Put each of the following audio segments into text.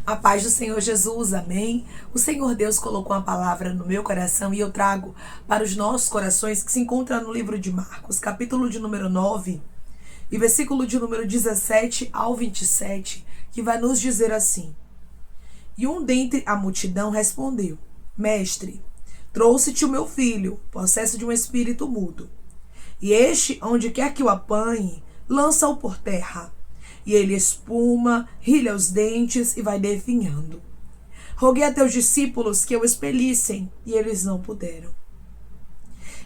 A paz do Senhor Jesus, amém? O Senhor Deus colocou uma palavra no meu coração e eu trago para os nossos corações que se encontra no livro de Marcos, capítulo de número 9 e versículo de número 17 ao 27, que vai nos dizer assim: E um dentre a multidão respondeu: Mestre, trouxe-te o meu filho, possesso de um espírito mudo. E este, onde quer que o apanhe, lança-o por terra. E ele espuma, rilha os dentes e vai definhando. Roguei a teus discípulos que o expelissem, e eles não puderam.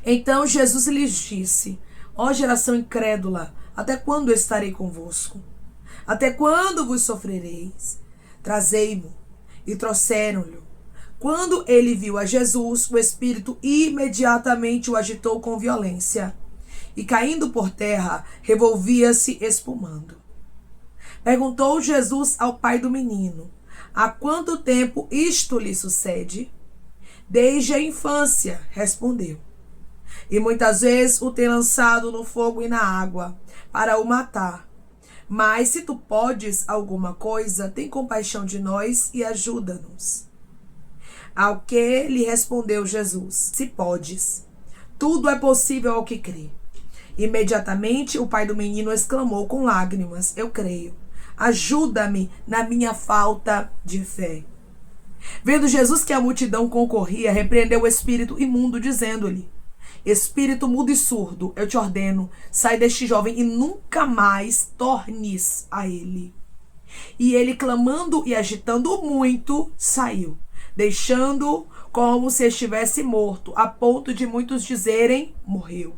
Então Jesus lhes disse: Ó geração incrédula, até quando estarei convosco? Até quando vos sofrereis? Trazei-mo. E trouxeram-lhe. Quando ele viu a Jesus, o espírito imediatamente o agitou com violência. E caindo por terra, revolvia-se espumando. Perguntou Jesus ao pai do menino: Há quanto tempo isto lhe sucede? Desde a infância, respondeu. E muitas vezes o tem lançado no fogo e na água, para o matar. Mas se tu podes alguma coisa, tem compaixão de nós e ajuda-nos. Ao que lhe respondeu Jesus: Se podes, tudo é possível ao que crê. Imediatamente o pai do menino exclamou com lágrimas: Eu creio. Ajuda-me na minha falta de fé. Vendo Jesus que a multidão concorria, repreendeu o espírito imundo, dizendo-lhe: Espírito mudo e surdo, eu te ordeno, sai deste jovem e nunca mais tornes a ele. E ele, clamando e agitando muito, saiu, deixando-o como se estivesse morto, a ponto de muitos dizerem: morreu.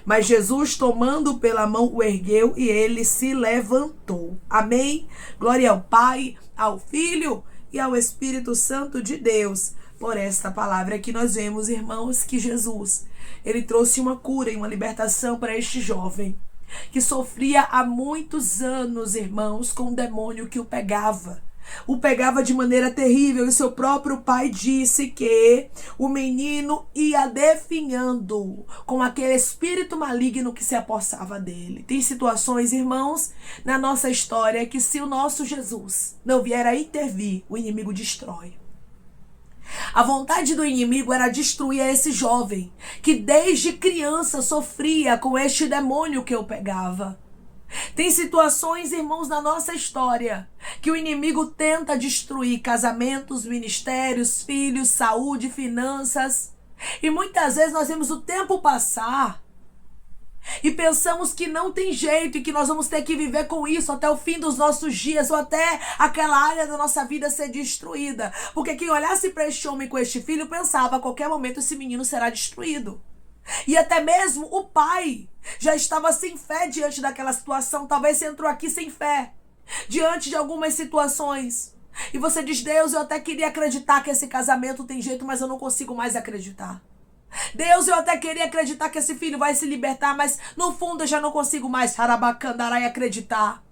Mas Jesus, tomando pela mão, o ergueu e ele se levantou. Amém? Glória ao Pai, ao Filho e ao Espírito Santo de Deus. Por esta palavra que nós vemos, irmãos, que Jesus, ele trouxe uma cura e uma libertação para este jovem que sofria há muitos anos, irmãos, com um demônio que o pegava de maneira terrível, e seu próprio pai disse que o menino ia definhando com aquele espírito maligno que se apossava dele. Tem situações, irmãos, na nossa história que se o nosso Jesus não vier a intervir, o inimigo destrói. A vontade do inimigo era destruir esse jovem que desde criança sofria com este demônio que o pegava. Tem situações, irmãos, na nossa história que o inimigo tenta destruir casamentos, ministérios, filhos, saúde, finanças. E muitas vezes nós vemos o tempo passar e pensamos que não tem jeito e que nós vamos ter que viver com isso até o fim dos nossos dias ou até aquela área da nossa vida ser destruída. Porque quem olhasse para este homem com este filho pensava: a qualquer momento esse menino será destruído. E até mesmo o pai já estava sem fé diante daquela situação. Talvez você entrou aqui sem fé diante de algumas situações. E você diz: Deus, eu até queria acreditar que esse casamento tem jeito, mas eu não consigo mais acreditar. Deus, eu até queria acreditar que esse filho vai se libertar, mas no fundo eu já não consigo mais harabacandarai acreditar.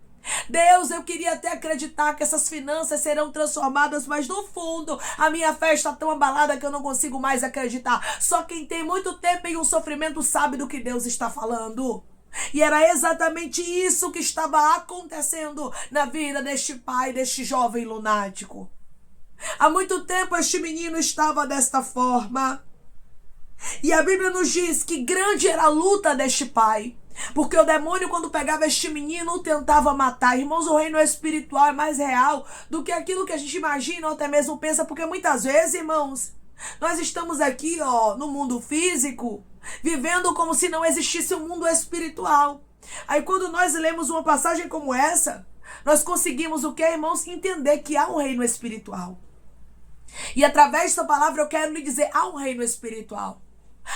Deus, eu queria até acreditar que essas finanças serão transformadas, mas no fundo a minha fé está tão abalada que eu não consigo mais acreditar. Só quem tem muito tempo em um sofrimento sabe do que Deus está falando. E era exatamente isso que estava acontecendo na vida deste pai, deste jovem lunático. Há muito tempo este menino estava desta forma. E a Bíblia nos diz que grande era a luta deste pai, porque o demônio, quando pegava este menino, o tentava matar. Irmãos, o reino espiritual é mais real do que aquilo que a gente imagina ou até mesmo pensa, porque muitas vezes, irmãos, nós estamos aqui, no mundo físico, vivendo como se não existisse um mundo espiritual. Aí quando nós lemos uma passagem como essa, nós conseguimos o que, irmãos? Entender que há um reino espiritual. E através dessa palavra eu quero lhe dizer: há um reino espiritual.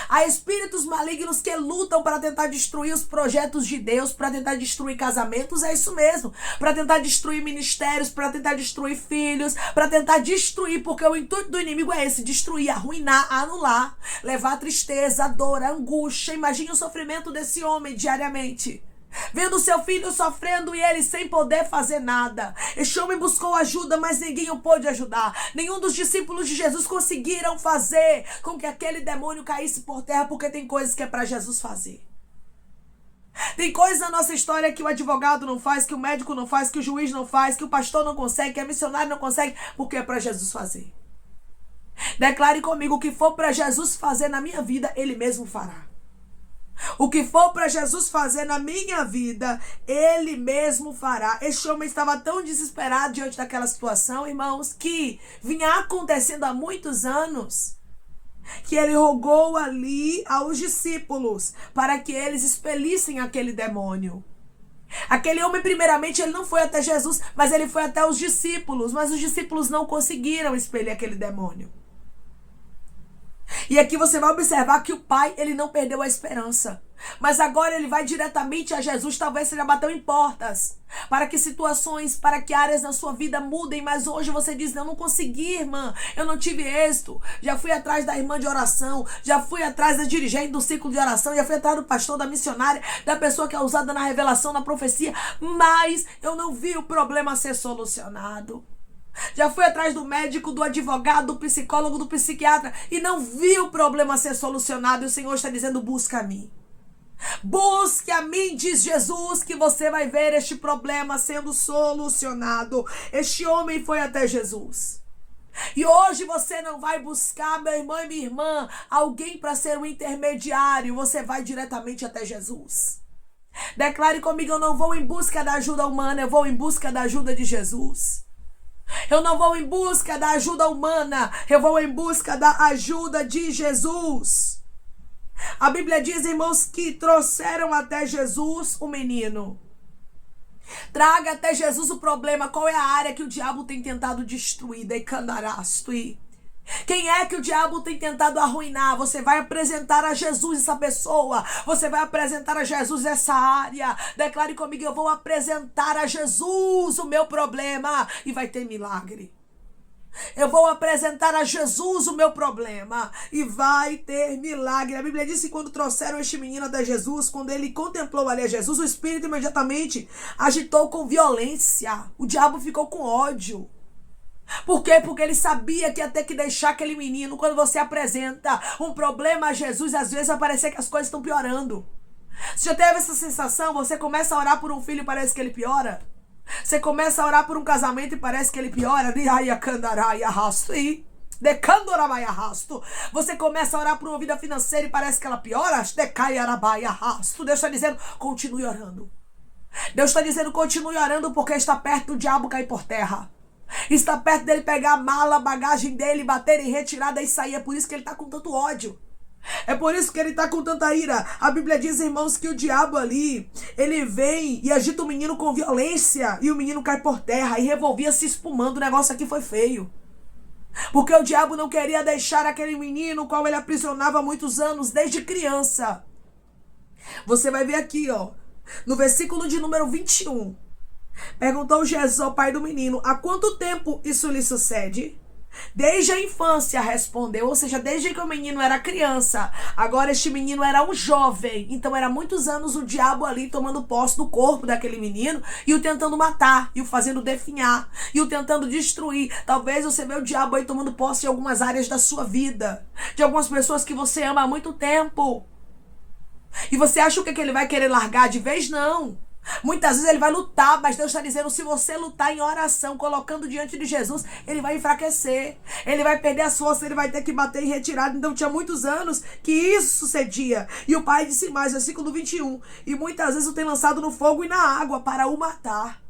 Há espíritos malignos que lutam para tentar destruir os projetos de Deus, para tentar destruir casamentos, é isso mesmo, para tentar destruir ministérios, para tentar destruir filhos, para tentar destruir, porque o intuito do inimigo é esse: destruir, arruinar, anular, levar a tristeza, a dor, a angústia. Imagine o sofrimento desse homem diariamente, vendo seu filho sofrendo e ele sem poder fazer nada. Este homem buscou ajuda, mas ninguém o pôde ajudar. Nenhum dos discípulos de Jesus conseguiram fazer com que aquele demônio caísse por terra, porque tem coisas que é para Jesus fazer. Tem coisas na nossa história que o advogado não faz, que o médico não faz, que o juiz não faz, que o pastor não consegue, que a missionária não consegue, porque é para Jesus fazer. Declare comigo: o que for para Jesus fazer na minha vida, Ele mesmo fará. O que for para Jesus fazer na minha vida, Ele mesmo fará. Este homem estava tão desesperado diante daquela situação, irmãos, que vinha acontecendo há muitos anos, que ele rogou ali aos discípulos para que eles expelissem aquele demônio. Aquele homem, primeiramente, ele não foi até Jesus, mas ele foi até os discípulos, mas os discípulos não conseguiram expelir aquele demônio. E aqui você vai observar que o pai, ele não perdeu a esperança. Mas agora ele vai diretamente a Jesus, talvez seja bateu em portas, para que situações, para que áreas na sua vida mudem. Mas hoje você diz: eu não consegui, irmã, eu não tive êxito. Já fui atrás da irmã de oração, já fui atrás da dirigente do ciclo de oração, já fui atrás do pastor, da missionária, da pessoa que é usada na revelação, na profecia, mas eu não vi o problema ser solucionado. Já fui atrás do médico, do advogado, do psicólogo, do psiquiatra e não vi o problema ser solucionado. E o Senhor está dizendo: busca a mim. Busque a mim, diz Jesus, que você vai ver este problema sendo solucionado. Este homem foi até Jesus. E hoje você não vai buscar, meu irmão e minha irmã, alguém para ser um intermediário. Você vai diretamente até Jesus. Declare comigo: eu não vou em busca da ajuda humana, eu vou em busca da ajuda de Jesus. Eu não vou em busca da ajuda humana, eu vou em busca da ajuda de Jesus. A Bíblia diz, irmãos, que trouxeram até Jesus o menino. Traga até Jesus o problema. Qual é a área que o diabo tem tentado destruir? Quem é que o diabo tem tentado arruinar? Você vai apresentar a Jesus essa pessoa. Você vai apresentar a Jesus essa área. Declare comigo: eu vou apresentar a Jesus o meu problema e vai ter milagre. Eu vou apresentar a Jesus o meu problema e vai ter milagre. A Bíblia diz que quando trouxeram este menino até Jesus, quando ele contemplou ali a Jesus, o Espírito imediatamente agitou com violência. O diabo ficou com ódio. Por quê? Porque ele sabia que ia ter que deixar aquele menino. Quando você apresenta um problema a Jesus, às vezes vai parecer que as coisas estão piorando. Você já teve essa sensação? Você começa a orar por um filho e parece que ele piora? Você começa a orar por um casamento e parece que ele piora? Você começa a orar por uma vida financeira e parece que ela piora? Deus está dizendo: continue orando. Deus está dizendo: continue orando, porque está perto do diabo cair por terra. Está perto dele pegar a mala, a bagagem dele, bater em retirada e sair. É por isso que ele está com tanto ódio. É por isso que ele está com tanta ira. A Bíblia diz, irmãos, que o diabo ali, ele vem e agita o menino com violência. E o menino cai por terra e revolvia se espumando. O negócio aqui foi feio. Porque o diabo não queria deixar aquele menino, o qual ele aprisionava há muitos anos, desde criança. Você vai ver aqui, ó, no versículo de número 21. Perguntou Jesus ao pai do menino: há quanto tempo isso lhe sucede? Desde a infância, respondeu. Ou seja, desde que o menino era criança. Agora este menino era um jovem. Então era muitos anos o diabo ali tomando posse do corpo daquele menino e o tentando matar, e o fazendo definhar, e o tentando destruir. Talvez você vê o diabo aí tomando posse de algumas áreas da sua vida, de algumas pessoas que você ama há muito tempo. E você acha o que ele vai querer largar de vez? Não. Muitas vezes ele vai lutar, mas Deus está dizendo: se você lutar em oração, colocando diante de Jesus, ele vai enfraquecer, ele vai perder as forças, ele vai ter que bater em retirada. Então tinha muitos anos que isso sucedia. E o pai disse mais, versículo 21, e muitas vezes o tem lançado no fogo e na água para o matar.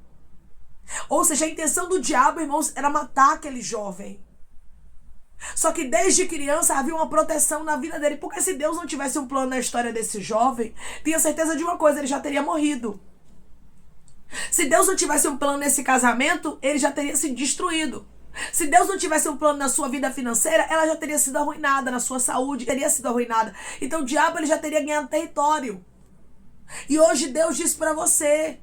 Ou seja, a intenção do diabo, irmãos, era matar aquele jovem. Só que desde criança havia uma proteção na vida dele, porque se Deus não tivesse um plano na história desse jovem, tinha certeza de uma coisa: ele já teria morrido. Se Deus não tivesse um plano nesse casamento, ele já teria sido destruído. Se Deus não tivesse um plano na sua vida financeira, ela já teria sido arruinada, na sua saúde teria sido arruinada. Então o diabo, ele já teria ganhado território. E hoje Deus diz para você: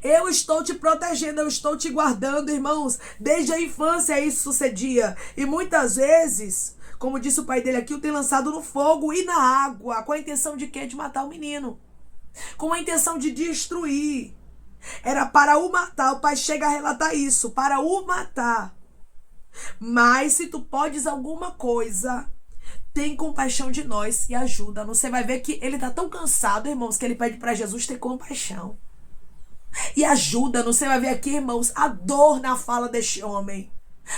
eu estou te protegendo, eu estou te guardando, irmãos. Desde a infância isso sucedia. E muitas vezes, como disse o pai dele aqui, o tem lançado no fogo e na água. Com a intenção de quê? De matar o menino. Com a intenção de destruir. Era para o matar. O pai chega a relatar isso: para o matar. Mas se tu podes alguma coisa, tem compaixão de nós e ajuda. Você vai ver que ele está tão cansado, irmãos, que ele pede para Jesus ter compaixão. E ajuda. Você vai ver aqui, irmãos, a dor na fala deste homem.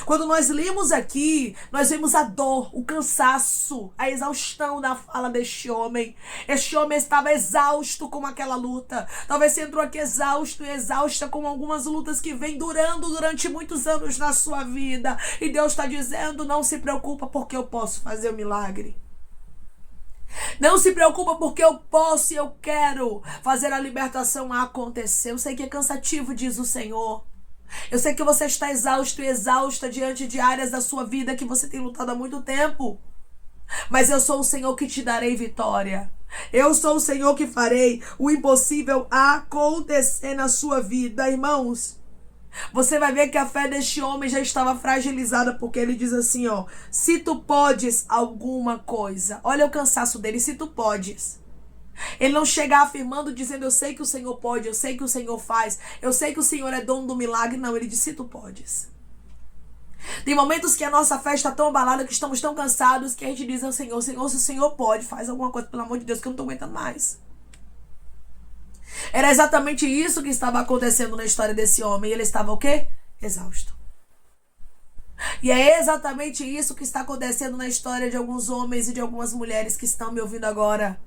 Quando nós lemos aqui, nós vemos a dor, o cansaço, a exaustão da fala deste homem. Este homem estava exausto com aquela luta. Talvez você entrou aqui exausto e exausta com algumas lutas que vêm durando durante muitos anos na sua vida. E Deus está dizendo, não se preocupa porque eu posso fazer o milagre. Não se preocupa porque eu posso e eu quero fazer a libertação acontecer. Eu sei que é cansativo, diz o Senhor. Eu sei que você está exausto e exausta diante de áreas da sua vida que você tem lutado há muito tempo. Mas eu sou o Senhor que te darei vitória. Eu sou o Senhor que farei o impossível acontecer na sua vida, irmãos. Você vai ver que a fé deste homem já estava fragilizada, porque ele diz assim, ó, se tu podes alguma coisa. Olha o cansaço dele, se tu podes. Ele não chega afirmando, dizendo, eu sei que o Senhor pode, eu sei que o Senhor faz, eu sei que o Senhor é dono do milagre. Não, ele diz, se tu podes. Tem momentos que a nossa fé está tão abalada, que estamos tão cansados, que a gente diz ao Senhor, Senhor, se o Senhor pode, faz alguma coisa, pelo amor de Deus, que eu não estou aguentando mais. Era exatamente isso que estava acontecendo na história desse homem. Ele estava o quê? Exausto. E é exatamente isso que está acontecendo na história de alguns homens e de algumas mulheres que estão me ouvindo agora.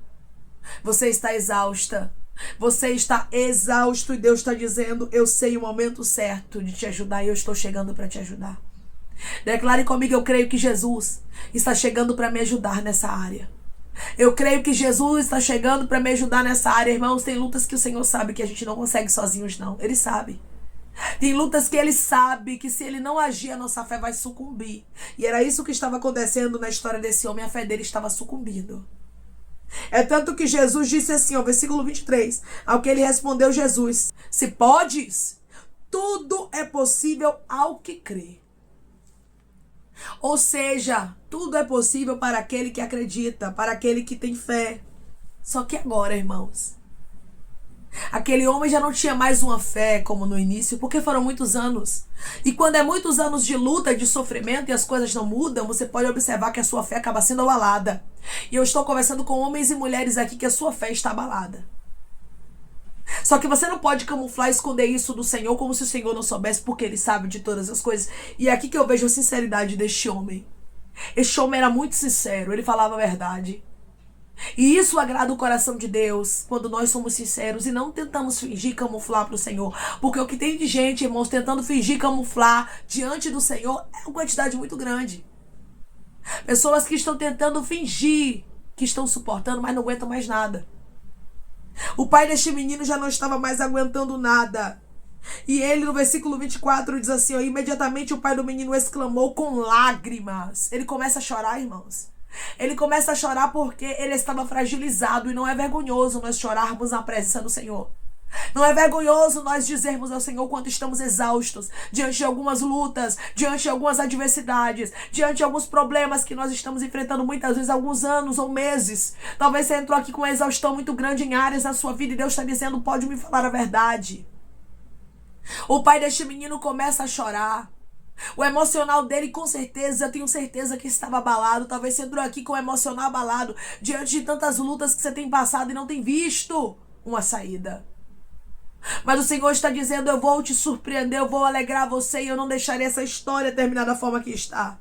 Você está exausta. Você está exausto e Deus está dizendo, eu sei o momento certo de te ajudar e eu estou chegando para te ajudar. Declare comigo, eu creio que Jesus está chegando para me ajudar nessa área. Eu creio que Jesus está chegando para me ajudar nessa área. Irmãos, tem lutas que o Senhor sabe que a gente não consegue sozinhos, não. Ele sabe. Tem lutas que Ele sabe que se Ele não agir, a nossa fé vai sucumbir. E era isso que estava acontecendo na história desse homem. A fé dele estava sucumbindo. É tanto que Jesus disse assim, ó, versículo 23. Ao que ele respondeu Jesus, se podes, tudo é possível ao que crê. Ou seja, tudo é possível para aquele que acredita, para aquele que tem fé. Só que agora, irmãos, aquele homem já não tinha mais uma fé como no início, porque foram muitos anos. E quando é muitos anos de luta, de sofrimento e as coisas não mudam, você pode observar que a sua fé acaba sendo abalada. E eu estou conversando com homens e mulheres aqui que a sua fé está abalada. Só que você não pode camuflar e esconder isso do Senhor como se o Senhor não soubesse, porque Ele sabe de todas as coisas. E é aqui que eu vejo a sinceridade deste homem. Este homem era muito sincero, ele falava a verdade. E isso agrada o coração de Deus, quando nós somos sinceros e não tentamos fingir e camuflar para o Senhor. Porque o que tem de gente, irmãos, tentando fingir e camuflar diante do Senhor é uma quantidade muito grande. Pessoas que estão tentando fingir que estão suportando, mas não aguentam mais nada. O pai deste menino já não estava mais aguentando nada. E ele, no versículo 24, diz assim, ó, imediatamente o pai do menino exclamou com lágrimas. Ele começa a chorar, irmãos. Ele começa a chorar porque ele estava fragilizado. E não é vergonhoso nós chorarmos na presença do Senhor. Não é vergonhoso nós dizermos ao Senhor quanto estamos exaustos diante de algumas lutas, diante de algumas adversidades, diante de alguns problemas que nós estamos enfrentando muitas vezes há alguns anos ou meses. Talvez você entrou aqui com uma exaustão muito grande em áreas da sua vida e Deus está dizendo, pode me falar a verdade. O pai deste menino começa a chorar. O emocional dele, com certeza, eu tenho certeza que estava abalado. Talvez você entrou aqui com o emocional abalado diante de tantas lutas que você tem passado e não tem visto uma saída. Mas o Senhor está dizendo, eu vou te surpreender, eu vou alegrar você e eu não deixarei essa história terminar da forma que está.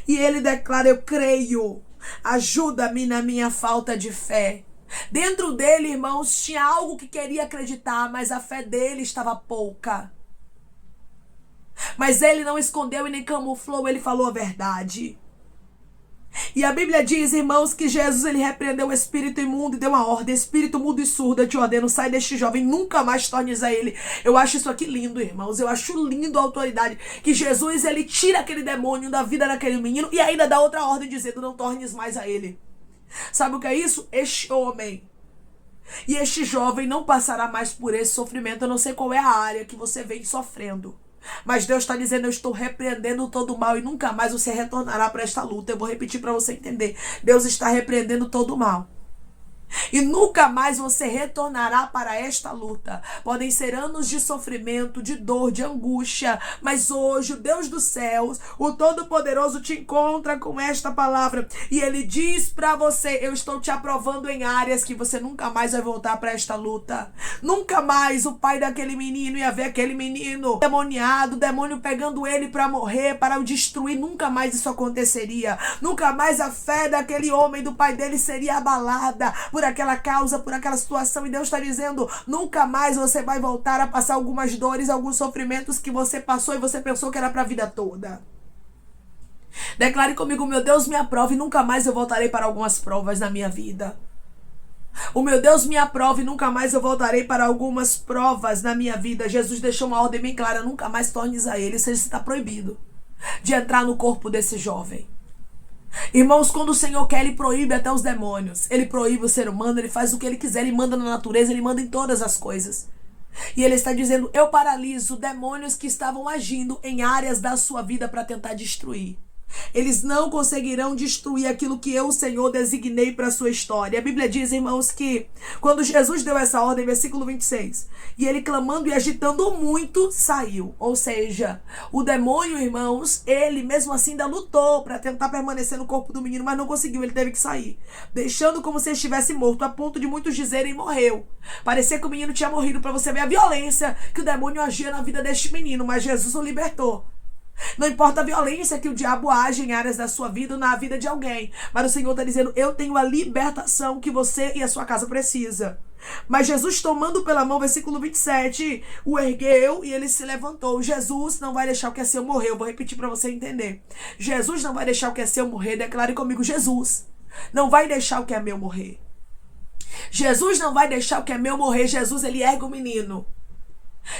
E ele declara, eu creio, ajuda-me na minha falta de fé. Dentro dele, irmãos, tinha algo que queria acreditar, mas a fé dele estava pouca. Mas ele não escondeu e nem camuflou, ele falou a verdade. E a Bíblia diz, irmãos, que Jesus ele repreendeu o espírito imundo e deu uma ordem, espírito mudo e surdo, eu te ordeno, sai deste jovem, nunca mais tornes a ele. Eu acho isso aqui lindo, irmãos, eu acho lindo a autoridade, que Jesus ele tira aquele demônio da vida daquele menino e ainda dá outra ordem dizendo, não tornes mais a ele. Sabe o que é isso? Este homem e este jovem não passará mais por esse sofrimento. Eu não sei qual é a área que você vem sofrendo, mas Deus está dizendo, eu estou repreendendo todo o mal e nunca mais você retornará para esta luta. Eu vou repetir para você entender. Deus está repreendendo todo o mal. E nunca mais você retornará para esta luta. Podem ser anos de sofrimento, de dor, de angústia, mas hoje o Deus dos céus, o Todo-Poderoso, te encontra com esta palavra e Ele diz para você: eu estou te aprovando em áreas que você nunca mais vai voltar para esta luta. Nunca mais o pai daquele menino ia ver aquele menino demoniado, o demônio pegando ele para morrer, para o destruir. Nunca mais isso aconteceria. Nunca mais a fé daquele homem, do pai dele, seria abalada por aquela causa, por aquela situação. E Deus está dizendo: nunca mais você vai voltar a passar algumas dores, alguns sofrimentos que você passou e você pensou que era para a vida toda. Declare comigo: meu Deus me aprova e nunca mais eu voltarei para algumas provas na minha vida. O meu Deus me aprova e nunca mais eu voltarei para algumas provas na minha vida. Jesus deixou uma ordem bem clara: nunca mais tornes a ele. Ou seja, você está proibido de entrar no corpo desse jovem. Irmãos, quando o Senhor quer, Ele proíbe até os demônios. Ele proíbe o ser humano, Ele faz o que Ele quiser, Ele manda na natureza, Ele manda em todas as coisas. E Ele está dizendo: eu paraliso demônios que estavam agindo em áreas da sua vida para tentar destruir. Eles não conseguirão destruir aquilo que eu, o Senhor, designei para a sua história. A Bíblia diz, irmãos, que quando Jesus deu essa ordem, versículo 26, e ele clamando e agitando muito, saiu. Ou seja, o demônio, irmãos, ele mesmo assim ainda lutou para tentar permanecer no corpo do menino, mas não conseguiu, ele teve que sair, deixando como se estivesse morto, a ponto de muitos dizerem: morreu. Parecia que o menino tinha morrido, para você ver a violência que o demônio agia na vida deste menino, mas Jesus o libertou. Não importa a violência que o diabo age em áreas da sua vida ou na vida de alguém, mas o Senhor está dizendo: eu tenho a libertação que você e a sua casa precisa. Mas Jesus, tomando pela mão, versículo 27, o ergueu e ele se levantou. Jesus não vai deixar o que é seu morrer. Eu vou repetir para você entender. Jesus não vai deixar o que é seu morrer. Declare comigo: Jesus não vai deixar o que é meu morrer. Jesus não vai deixar o que é meu morrer. Jesus, ele ergue o menino.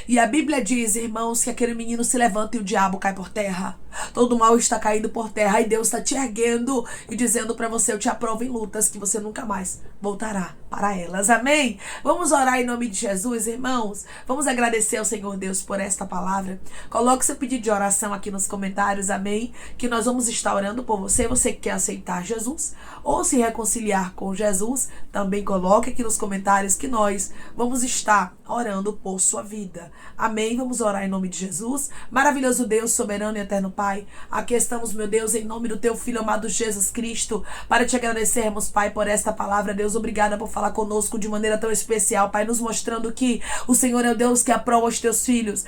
E a Bíblia diz, irmãos, que aquele menino se levanta e o diabo cai por terra. Todo mal está caindo por terra e Deus está te erguendo e dizendo para você: eu te aprovo em lutas que você nunca mais voltará para elas. Amém? Vamos orar em nome de Jesus, irmãos. Vamos agradecer ao Senhor Deus por esta palavra. Coloque seu pedido de oração aqui nos comentários, amém? Que nós vamos estar orando por você. Você que quer aceitar Jesus ou se reconciliar com Jesus, também coloque aqui nos comentários que nós vamos estar orando por sua vida. Amém? Vamos orar em nome de Jesus. Maravilhoso Deus, soberano e eterno Pai, aqui estamos, meu Deus, em nome do teu Filho amado Jesus Cristo, para te agradecermos, Pai, por esta palavra. Deus, obrigada por falar conosco de maneira tão especial, Pai, nos mostrando que o Senhor é o Deus que aprova os teus filhos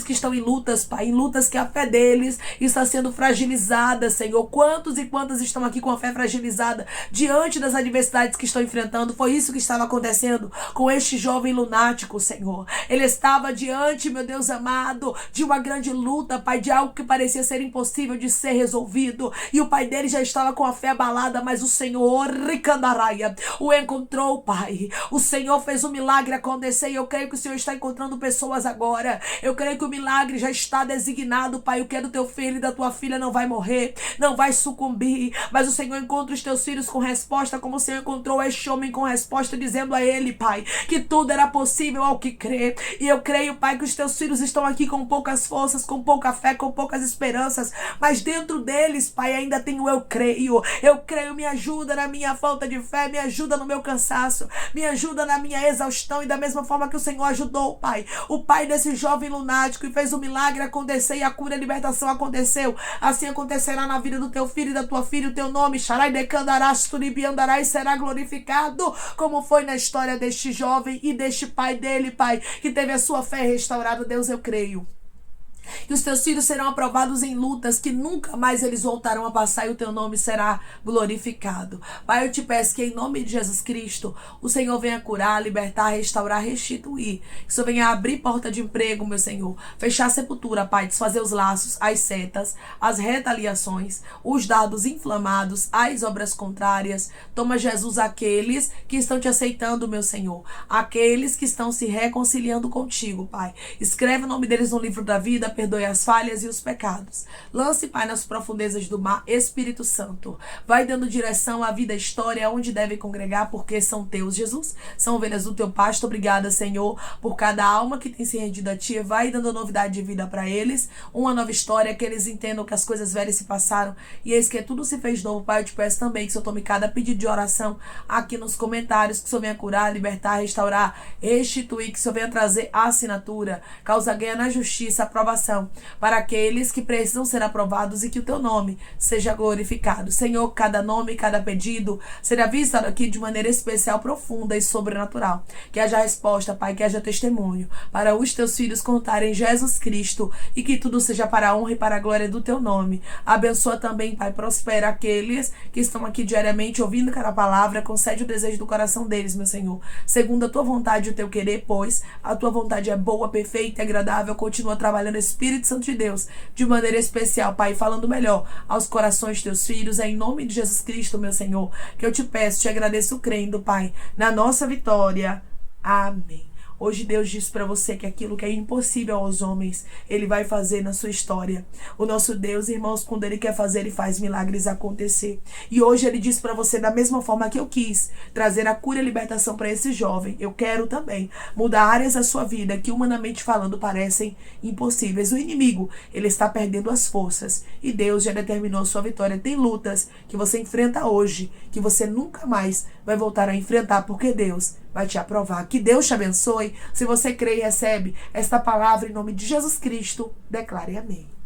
que estão em lutas, Pai, em lutas que a fé deles está sendo fragilizada, Senhor. Quantos e quantas estão aqui com a fé fragilizada diante das adversidades que estão enfrentando? Foi isso que estava acontecendo com este jovem lunático, Senhor. Ele estava diante, meu Deus amado, de uma grande luta, Pai, de algo que parecia ser impossível de ser resolvido, e o pai dele já estava com a fé abalada, mas o Senhor, Ricandaraia, o encontrou, Pai. O Senhor fez um milagre acontecer, e eu creio que o Senhor está encontrando pessoas agora. Eu creio que o milagre já está designado, Pai. O que é do teu filho e da tua filha não vai morrer, não vai sucumbir, mas o Senhor encontra os teus filhos com resposta, como o Senhor encontrou este homem com resposta, dizendo a ele, Pai, que tudo era possível ao que crê. E eu creio, Pai, que os teus filhos estão aqui com poucas forças, com pouca fé, com poucas esperanças, mas dentro deles, Pai, ainda tem o eu creio. Eu creio, me ajuda na minha falta de fé, me ajuda no meu cansaço, me ajuda na minha exaustão, e da mesma forma que o Senhor ajudou, Pai, o pai desse jovem lunático e fez o milagre acontecer, e a cura e a libertação aconteceu, assim acontecerá na vida do teu filho e da tua filha. O teu nome, Sharai Decandarás, Turibiandarás, será glorificado, como foi na história deste jovem e deste pai dele, Pai, que teve a sua fé restaurada. Deus, eu creio que os teus filhos serão aprovados em lutas que nunca mais eles voltarão a passar, e o teu nome será glorificado. Pai, eu te peço que em nome de Jesus Cristo o Senhor venha curar, libertar, restaurar, restituir. Que o Senhor venha abrir porta de emprego, meu Senhor, fechar a sepultura, Pai, desfazer os laços, as setas, as retaliações, os dardos inflamados, as obras contrárias. Toma, Jesus, aqueles que estão te aceitando, meu Senhor, aqueles que estão se reconciliando contigo, Pai. Escreve o nome deles no livro da vida, perdoe as falhas e os pecados. Lance, Pai, nas profundezas do mar, Espírito Santo. Vai dando direção à vida, à história, onde deve congregar, porque são teus, Jesus. São ovelhas do teu pasto. Obrigada, Senhor, por cada alma que tem se rendido a ti. Vai dando novidade de vida para eles, uma nova história, que eles entendam que as coisas velhas se passaram e eis que tudo se fez novo. Pai, eu te peço também que o Senhor tome cada pedido de oração aqui nos comentários, que o Senhor venha curar, libertar, restaurar, restituir, que o Senhor venha trazer a assinatura, causa ganha na justiça, aprovação, para aqueles que precisam ser aprovados e que o teu nome seja glorificado. Senhor, cada nome, cada pedido será visto aqui de maneira especial, profunda e sobrenatural. Que haja resposta, Pai, que haja testemunho para os teus filhos contarem Jesus Cristo e que tudo seja para a honra e para a glória do teu nome. Abençoa também, Pai, prospera aqueles que estão aqui diariamente ouvindo cada palavra, concede o desejo do coração deles, meu Senhor, segundo a tua vontade e o teu querer, pois a tua vontade é boa, perfeita e agradável. Continua trabalhando, Espírito Santo de Deus, de maneira especial, Pai, falando melhor aos corações de teus filhos. É em nome de Jesus Cristo, meu Senhor, que eu te peço, te agradeço crendo, Pai, na nossa vitória. Amém. Hoje Deus diz para você que aquilo que é impossível aos homens, Ele vai fazer na sua história. O nosso Deus, irmãos, quando Ele quer fazer, Ele faz milagres acontecer. E hoje Ele diz para você, da mesma forma que eu quis trazer a cura e a libertação para esse jovem, eu quero também mudar áreas da sua vida que, humanamente falando, parecem impossíveis. O inimigo, ele está perdendo as forças e Deus já determinou a sua vitória. Tem lutas que você enfrenta hoje, que você nunca mais vai voltar a enfrentar, porque Deus vai te aprovar. Que Deus te abençoe. Se você crê e recebe esta palavra em nome de Jesus Cristo, declare amém.